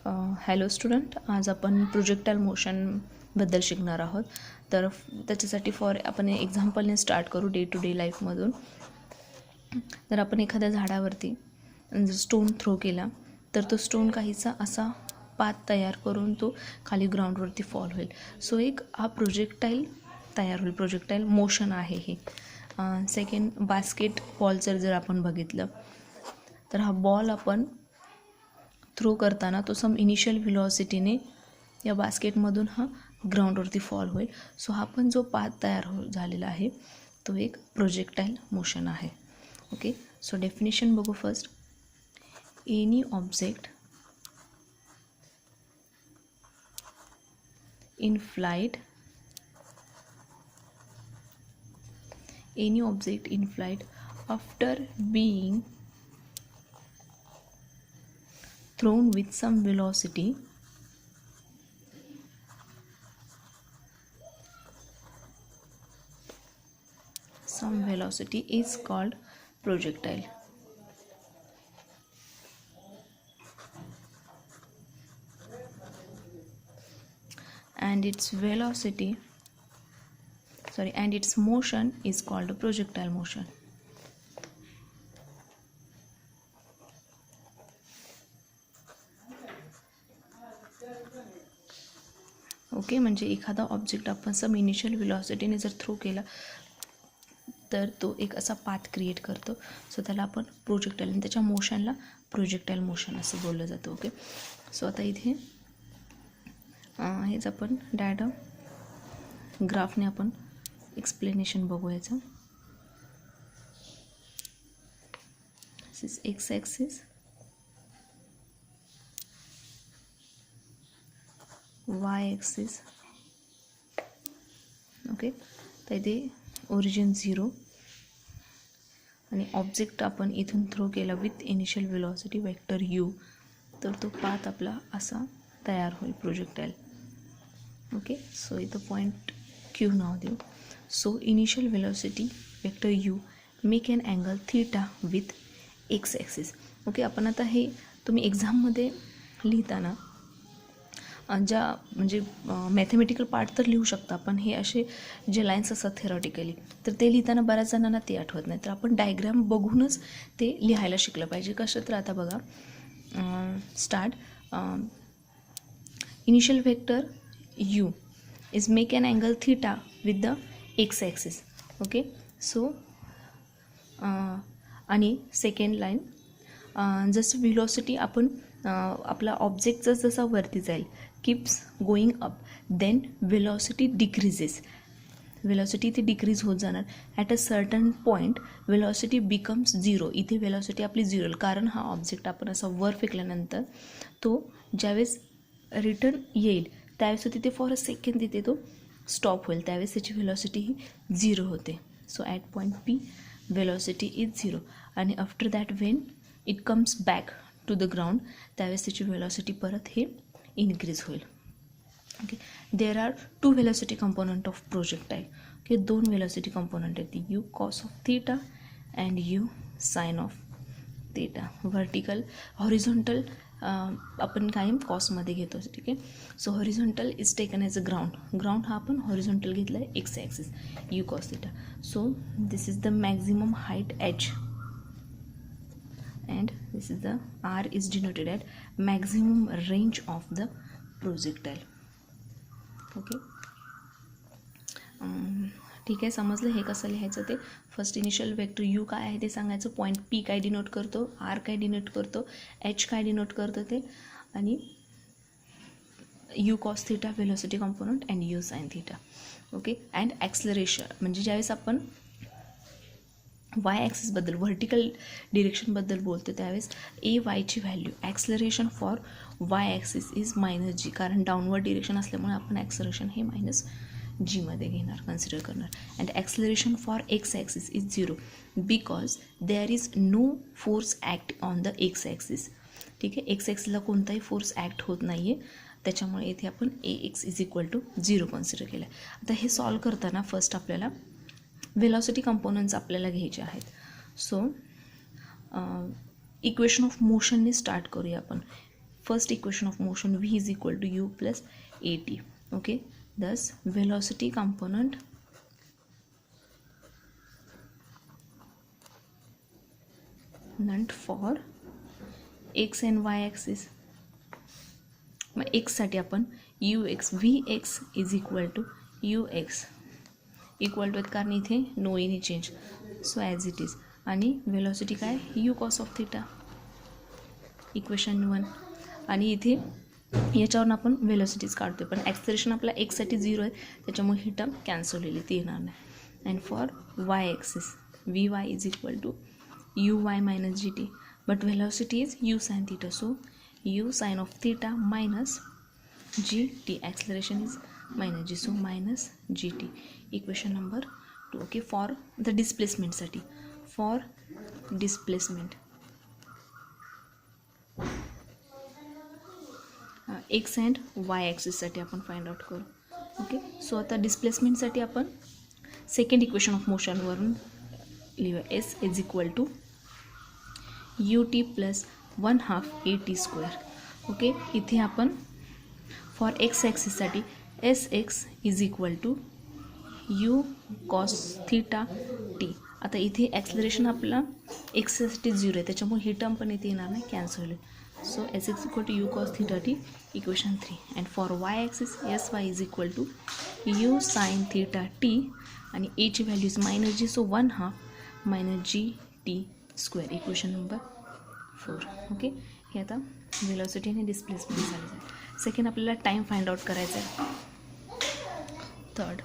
Hello student, आज आपण projectile मोशनबद्दल शिकणार आहोत. तर त्याच्यासाठी आपण एक्झाम्पलने स्टार्ट करू डे टू डे लाईफमधून. जर आपण एखाद्या झाडावरती जर स्टोन थ्रो केला तर तो स्टोन काहीसा असा पाथ तयार करून तो खाली ग्राउंडवरती फॉल होईल. सो एक हा प्रोजेक्टाईल तयार होईल, प्रोजेक्टाईल मोशन आहे हे. सेकंड, बास्केट बॉलचं जर आपण बघितलं तर हा बॉल आपण थ्रो करताना तो सम इनिशियल व्हेलॉसिटीने या बास्केटमधून हा ग्राउंडवरती फॉल होईल. सो हा पण जो पाथ तयार झालेला आहे तो एक प्रोजेक्टाईल मोशन आहे. ओके, सो डेफिनेशन बघू first. Any object in flight after being thrown with some velocity is called projectile. And its motion is called a projectile motion. Okay, म्हणजे एखादा ऑब्जेक्ट आपण सम इनिशियल व्हेलॉसिटीने जर throw केला तर तो एक असा पाथ क्रिएट करतो. सो त्याला आपण प्रोजेक्टाईल, आणि त्याच्या मोशनला प्रोजेक्टाईल मोशन असं बोललं जातं. ओके, सो आता इथे हेच आपण डायग्राम ग्राफने आपण एक्सप्लेनेशन बघू याचं. This is X axis, Y axis. Okay, तर इथे ओरिजिन 0 आणि ऑब्जेक्ट आपण इथून थ्रो केला with initial velocity vector you, तर तो पाथ आपला असा तयार होईल प्रोजेक्टाईल. ओके, सो इथं पॉईंट क्यू नाव देऊ. So initial velocity vector you make an angle theta with x axis. Okay, आपण आता हे तुम्ही एक्झाममध्ये लिहिताना ज्या म्हणजे मॅथमॅटिकल पार्ट तर लिहू शकता, पण हे असे जे लाईन्स असतात थेरॉटिकली तर ते लिहिताना बऱ्याच जणांना ते आठवत नाही. तर आपण डायग्राम बघूनच ते लिहायला शिकलं पाहिजे. कसं, तर आता बघा, start. Initial vector you is make an angle theta with the x axis. Okay, so आणि सेकंड लाईन, जसं व्हेलॉसिटी आपण आपला ऑब्जेक्ट जसा वरती जाईल keeps going up, then velocity decreases. velocity इथे डिक्रीज होत जाणार. At a certain point velocity becomes 0. इथे velocity आपली 0, कारण हा ऑब्जेक्ट आपण असा वर फेकल्यानंतर तो ज्यावेळेस रिटर्न येईल त्यावेळेस तो तिथे फॉर अ सेकंड तिथे तो स्टॉप होईल, त्यावेळेस त्याची velocity ही 0 होते. So at point P velocity is 0 आणि after that when it comes back to the ground त्यावेळेस त्याची velocity परत हे इनक्रीज होईल. Okay, there are 2 velocity component of projectile. Okay, 2 velocity component आहेत, u cos of theta and u sine of theta. Vertical, horizontal आपण कायम कॉसमध्ये घेतो. ठीक आहे, so horizontal is taken as a ground हा आपण हॉरिझॉन्टल घेतला आहे x axis, you cos theta. So this is the maximum height H and this is the r is denoted at maximum range of the projectile. Okay, ठीक आहे, समजलं हे कसं लिहायचं ते. फर्स्ट इनिशियल वेक्टर यू काय आहे ते सांगायचं, पॉईंट पी काय डिनोट करतो, आर काय डिनोट करतो, एच काय डिनोट करतं ते, आणि u cos theta velocity component and u sine theta. Okay, and acceleration म्हणजे ज्यावेळेस आपण वाय ॲक्सिसबद्दल, व्हर्टिकल डिरेक्शनबद्दल बोलतो त्यावेळेस ए वायची value, acceleration for Y axis is minus G, कारण डाऊनवर्ड डिरेक्शन असल्यामुळे आपण ॲक्सलरेशन हे मायनस जीमध्ये घेणार, कन्सिडर करणार. And acceleration for x axis is 0 because there is no force act on the x axis. ठीक आहे, एक्स ॲक्सिसला कोणताही फोर्स ॲक्ट होत नाही आहे, त्याच्यामुळे इथे आपण A X is equal to 0 consider केलं. आता हे सॉल्व करताना फर्स्ट आपल्याला व्हेलॉसिटी कंपोनंट्स आपल्याला घ्यायचे आहेत. सो इक्वेशन ऑफ मोशनने स्टार्ट करूया आपण. first equation of motion v is equal to u plus at. Okay, thus velocity component for x and y axis. मग एक्ससाठी आपण u x v x is equal to u x equal to, कारण इथे no any change, so as it is. आणि velocity काय, u cos of theta, equation 1. आणि इथे याच्यावरून आपण वेलॉसिटीज काढतो आहे, पण ॲक्सलरेशन आपला एक्ससाठी 0 आहे, त्याच्यामुळे ही टर्म कॅन्सल होईल, ती येणार नाही. And for Y axis v y is equal to u y minus g t, but velocity is u sine theta, so u sin of theta minus gt, acceleration is minus g, so minus gt, equation number 2. Okay, for the displacement साठी, for displacement x and y axis साठी आपण find out करू. Okay, so आता displacement साठी आपण second equation of motion वरून लिहूया, s is equal to ut plus 1/2 at². Okay, इथे आपण फॉर एक्स ॲक्सिससाठी S X is equal to u cos theta T. आता इथे ॲक्सलरेशन आपला एक्ससाठी 0 आहे, त्याच्यामुळे ही टर्म पण इथे येणार नाही, कॅन्सल होईल. So s x equal to u cos theta t, equation 3. And for Y axis s y is equal to u sine theta t, आणि एची value is minus g, so 1/2 minus g t square, equation number 4. Okay, हे आता velocity आणि displacement झालं आहे. Second आपल्याला time find out करायचा आहे. थर्ड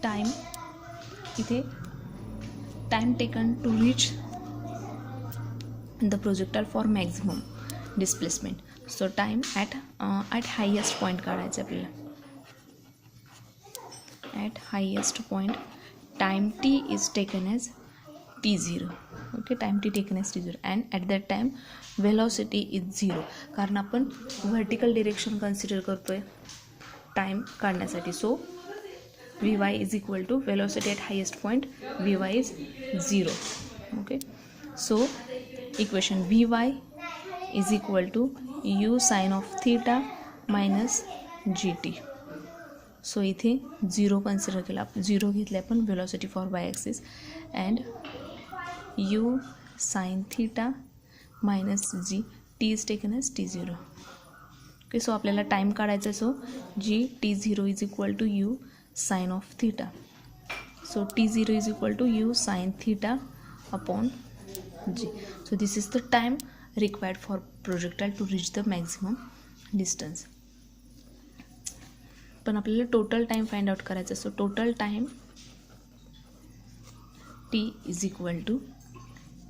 टाईम, इथे time taken to reach the projectile for maximum displacement. So time at highest point काढायचं आहे आपल्याला. At highest point time t is taken as t0. okay, time t taken as t0, and at that time velocity is 0, कारण आपण vertical direction consider करतोय time काढण्यासाठी. So vy is equal to velocity at highest point, vy is 0. okay, so equation vy is equal to u sin of theta minus gt. So इथे 0 consider केला, 0 घेतले आपण velocity for Y axis, and u sine theta minus g t is taken as t0. Okay, so आपल्याला time काढायचा आहे. So g t0 is equal to u sine of theta, so t0 is equal to u sine theta upon g. So this is the time required for projectile to reach the maximum distance. पण आपल्याला total time find out करायचं. So total time t is equal to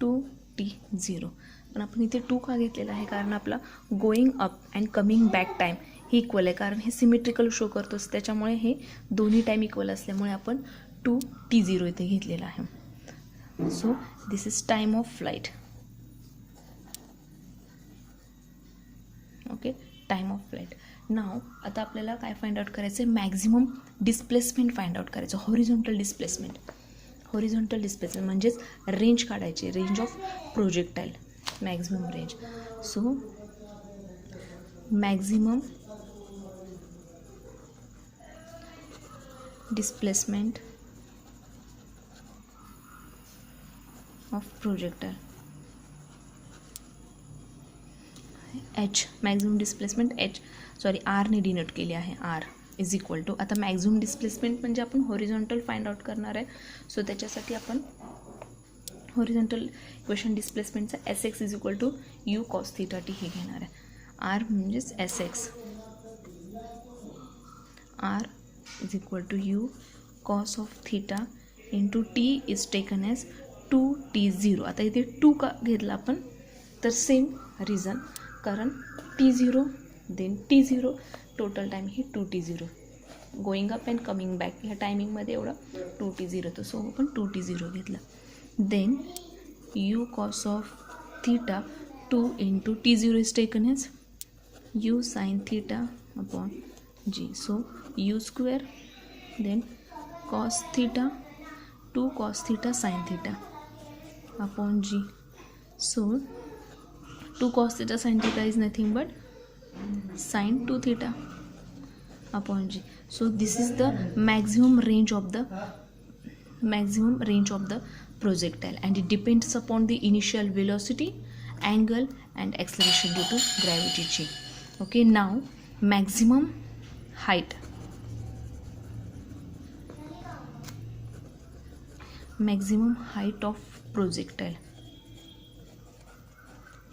2t0. पण आपण इथे 2 का घेतलेला आहे, कारण आपला going up and coming back time हे इक्वल आहे, कारण हे सिमेट्रिकल शो करतोच, त्याच्यामुळे हे दोन्ही टाईम इक्वल असल्यामुळे आपण 2t0 इथे घेतलेला आहे. So this is time of flight. Okay, time of flight. Now आता आपल्याला काय फाइंड आउट करायचं आहे, मॅक्झिमम डिस्प्लेसमेंट फाइंड आउट करायचं, हॉरिझॉन्टल डिस्प्लेसमेंट. हॉरिझॉन्टल डिस्प्लेसमेंट म्हणजेच रेंज काढायची, range of projectile, maximum range. So maximum displacement of projectile, H, maximum displacement H, sorry आरने denote केली आहे, आर इज इक्वल टू. आता maximum displacement म्हणजे आपण horizontal find out करणार आहे. सो त्याच्यासाठी आपण हॉरिझॉन्टल इक्वेशन डिस्प्लेसमेंटचा S X is equal to u cos theta T हे घेणार आहे. आर म्हणजेच S X, R is equal to u cos of theta into T is taken as 2t0. आता इथे 2 का घेतला आपण, तर सेम रिझन, कारण t0 then t0, total time ही 2t0, going up and coming back ह्या टायमिंगमध्ये एवढा 2t0 होतं. सो आपण 2t0 घेतला. Then u cos of theta 2 into t0 is taken as u sine theta upon g. So u square then cos theta 2 cos theta sine theta upon g. So 2 cos theta sin theta is nothing but sin 2 theta upon g. So this is the maximum range of the projectile, and it depends upon the initial velocity, angle and acceleration due to gravity g. Okay, now maximum height of projectile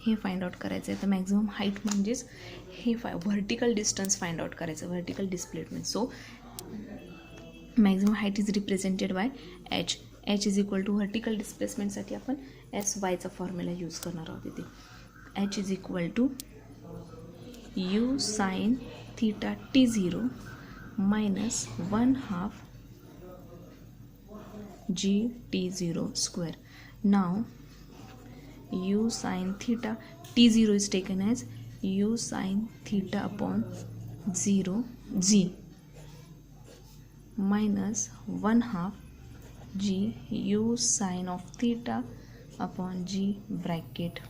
हे find out करायचं आहे. तर maximum height म्हणजेच हे vertical distance find out करायचं, vertical displacement. So maximum height is represented by H. H is equal to vertical डिस्प्लेसमेंटसाठी आपण S वायचा फॉर्म्युला यूज करणार आहोत इथे. H is equal to u sine theta T0 minus 1/2 g T0 square. Now u sin theta T0 is taken as u sin theta upon 0 g minus 1/2 g u sin of theta upon g bracket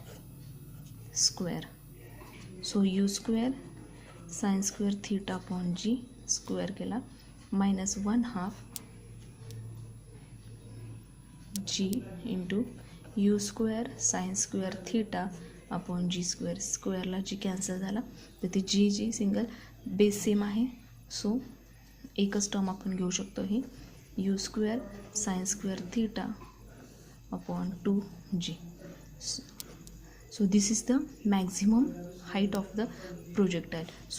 square. So u square sin square theta upon g square केला minus 1/2 g into u square sin square theta upon g square. स्क्वेअरला जी cancel झाला तर ते जी single base same आहे. So एकच term आपण घेऊ शकतो हे u square sin square theta upon 2g. So this is the maximum height of the projectile.